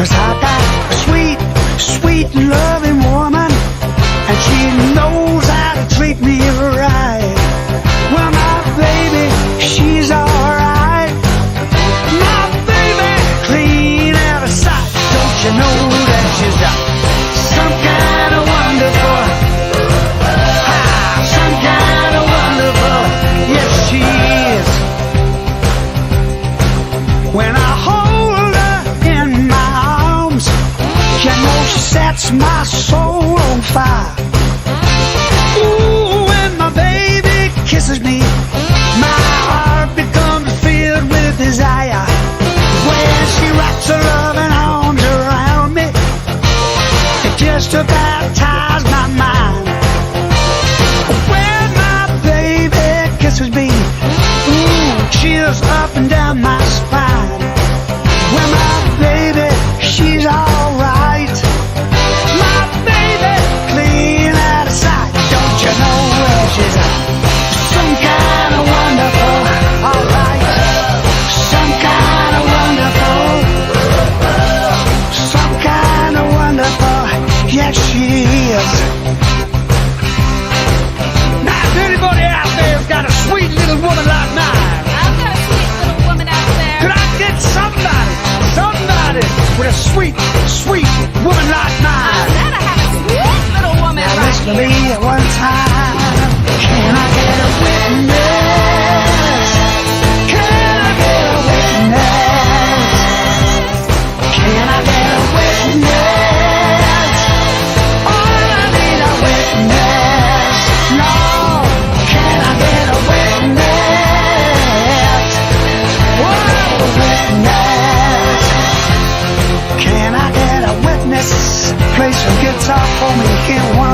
'Cause I got a sweet, sweet loving woman, and she knows how to treat me right. Well, my baby, she's alright. My baby, clean out of sight. Don't you know that she's got some kind of wonderful, some kind of wonderful, yes she is. When I hold her in my arms, you know she sets my soul on fire. Ooh, when my baby kisses me, my heart becomes filled with desire. When she wraps her loving arms around me, it just about ties my mind. When my baby kisses me, ooh, chills up and down my spine. When my baby, she's alright. My baby, clean out of sight. Don't you know where she's at? Some kind of wonderful, alright. Some kind of wonderful. Some kind of wonderful. Yes, she is. Now, if anybody out there's got a sweet little woman like mine, I've got a sweet little woman out there. could I get somebody with a sweet, sweet woman like mine? Said I have a sweet little woman Now right listen to here. me at one time. Can I get a witness? Can I get a witness? Can I get a witness? Oh, I need a witness. No, can I get a witness? Oh, a witness. Can I get a witness? Play some guitar for me here one